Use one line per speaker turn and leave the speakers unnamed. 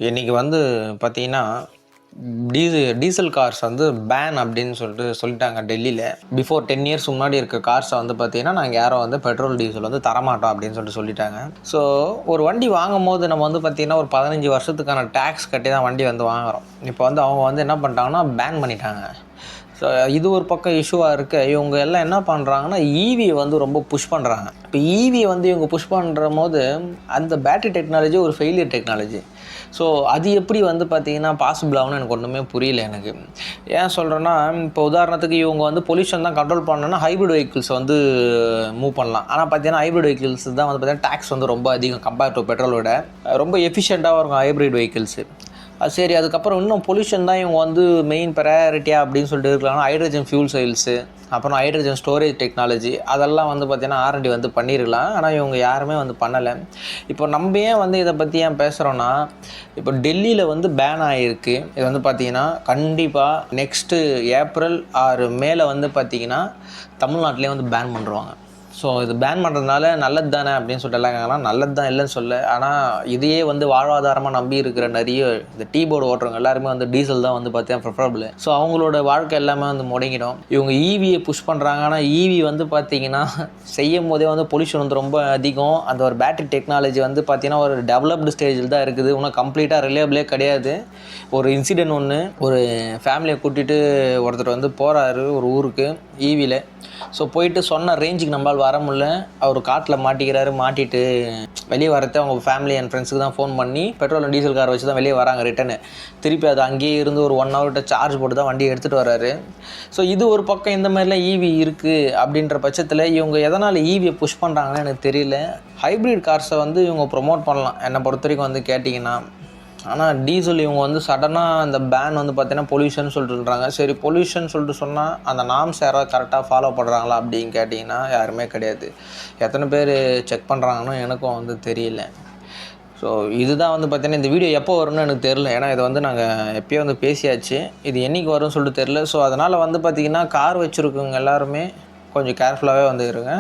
இன்றைக்கி வந்து பார்த்திங்கன்னா டீசல் கார்ஸ் வந்து பேன் அப்படின்னு சொல்லிட்டாங்க டெல்லியில். பிஃபோர் 10 இயர்ஸ் முன்னாடி இருக்க கார்ஸை வந்து பார்த்திங்கன்னா நாங்கள் யாரும் வந்து பெட்ரோல் டீசல் வந்து தரமாட்டோம் அப்படின்னு சொல்லிட்டாங்க. ஸோ ஒரு வண்டி வாங்கும் போது நம்ம வந்து பார்த்திங்கன்னா ஒரு 15 வருஷத்துக்கான டேக்ஸ் கட்டி தான் வண்டி வந்து வாங்குகிறோம். இப்போ வந்து அவங்க வந்து என்ன பண்ணிட்டாங்கன்னா பேன் பண்ணிட்டாங்க. ஸோ இது ஒரு பக்கம் இஷ்யூவாக இருக்க, இவங்க எல்லாம் என்ன பண்ணுறாங்கன்னா ஈவியை வந்து ரொம்ப புஷ் பண்ணுறாங்க. இப்போ ஈவியை வந்து இவங்க புஷ் பண்ணுற போது அந்த பேட்டரி டெக்னாலஜி ஒரு ஃபெயிலியர் டெக்னாலஜி. ஸோ அது எப்படி வந்து பார்த்திங்கன்னா பாசிபிள் ஆகும்னு எனக்கு ஒன்றுமே புரியல. எனக்கு ஏன் சொல்கிறேன்னா, இப்போ உதாரணத்துக்கு இவங்க வந்து பொல்யூஷன் தான் கண்ட்ரோல் பண்ணணும்னா ஹைப்ரிட் வெஹிக்கிள்ஸ் வந்து மூவ் பண்ணலாம். ஆனால் பார்த்தீங்கன்னா ஹைப்ரிட் வெஹிக்கிள்ஸ் தான் வந்து பார்த்திங்கன்னா டேக்ஸ் வந்து ரொம்ப அதிகம் கம்பேர் டு பெட்ரோலோட. ரொம்ப எஃபிஷியண்ட்டாகவும் இருக்கும் ஹைப்ரிட் வெஹிக்கிள்ஸு. அது சரி, அதுக்கப்புறம் இன்னும் பொல்யூஷன் தான் இவங்க வந்து மெயின் ப்ரையாரிட்டியாக அப்படின்னு சொல்லிட்டு இருக்கலாம். ஹைட்ரஜன் ஃபியூல் செல்ஸு, அப்புறம் ஹைட்ரஜன் ஸ்டோரேஜ் டெக்னாலஜி அதெல்லாம் வந்து பார்த்திங்கன்னா R&D வந்து பண்ணியிருக்கலாம். ஆனால் இவங்க யாருமே வந்து பண்ணலை. இப்போ நம்ம ஏன் வந்து இதை பற்றி ஏன் பேசுகிறோன்னா, இப்போ டெல்லியில் வந்து பேன் ஆகிருக்கு. இது வந்து பார்த்திங்கன்னா கண்டிப்பாக நெக்ஸ்ட்டு ஏப்ரல் ஆர் மேல வந்து பார்த்திங்கன்னா தமிழ்நாட்டிலே வந்து பேன் பண்ணுவாங்க. ஸோ இது பேன் பண்ணுறதுனால நல்லது தானே அப்படின்னு சொல்லிட்டு எல்லாம் கேட்கலாம். நல்லது தான் இல்லைன்னு சொல்ல, ஆனால் இதையே வந்து வாழ்வாதாரமாக நம்பி இருக்கிற நிறைய இந்த டீ போர்டு ஓட்டுறவங்க எல்லாருமே வந்து டீசல் தான் வந்து பார்த்தீங்கன்னா ப்ரிஃபரபிள். ஸோ அவங்களோட வாழ்க்கை எல்லாமே வந்து முடங்கிடும். இவங்க ஈவியை புஷ் பண்ணுறாங்க. ஆனால் ஈவி வந்து பார்த்திங்கன்னா செய்யும் போதே வந்து பொல்யூஷன் வந்து ரொம்ப அதிகம். அந்த ஒரு பேட்டரி டெக்னாலஜி வந்து பார்த்திங்கன்னா ஒரு டெவலப்டு ஸ்டேஜில் தான் இருக்குது. இன்னும் கம்ப்ளீட்டாக ரிலேபிளே கிடையாது. ஒரு இன்சிடென்ட் ஒன்று, ஒரு ஃபேமிலியை கூட்டிகிட்டு ஒருத்தர் வந்து போகிறாரு ஒரு ஊருக்கு ஈவியில். ஸோ போயிட்டு சொன்ன ரேஞ்சுக்கு நம்மளால் வர முடியல. அவர் காட்டில் மாட்டிக்கிறாரு. மாட்டிட்டு வெளியே வரது அவங்க ஃபேமிலி அண்ட் ஃப்ரெண்ட்ஸுக்கு தான் ஃபோன் பண்ணி பெட்ரோல் அண்ட் டீசல் கார் வச்சு தான் வெளியே வராங்க ரிட்டனு. திருப்பி அது அங்கேயே இருந்து ஒரு 1 ஹவர்கிட்ட சார்ஜ் போட்டு தான் வண்டியை எடுத்துகிட்டு வராரு. ஸோ இது ஒரு பக்கம் இந்த மாதிரிலாம் ஈவி இருக்குது அப்படின்ற பட்சத்தில் இவங்க எதனால் ஈவியை புஷ் பண்ணுறாங்கன்னு எனக்கு தெரியல. ஹைப்ரிட் கார்ஸை வந்து இவங்க ப்ரொமோட் பண்ணலாம் என்னை பொறுத்த வரைக்கும் வந்து கேட்டிங்கன்னா. ஆனால் டீசல் இவங்க வந்து சடனாக அந்த பேன் வந்து பார்த்திங்கன்னா பொல்யூஷன் சொல்கிறாங்க. சரி, பொல்யூஷன் சொல்லிட்டு சொன்னால் அந்த நார்ம்ஸ் யாராவது கரெக்டாக ஃபாலோ பண்ணுறாங்களா அப்படின்னு கேட்டிங்கன்னா யாருமே கிடையாது. எத்தனை பேர் செக் பண்ணுறாங்கன்னு எனக்கும் வந்து தெரியல. ஸோ இதுதான் வந்து பார்த்திங்கன்னா இந்த வீடியோ எப்போ வரும்னு எனக்கு தெரில. ஏன்னா இதை வந்து நாங்கள் எப்போயோ வந்து பேசியாச்சு. இது என்றைக்கு வரும்னு சொல்லிட்டு தெரில. ஸோ அதனால் வந்து பார்த்திங்கன்னா கார் வச்சுருக்கவங்க எல்லாருமே கொஞ்சம் கேர்ஃபுல்லாகவே வந்து இருங்க.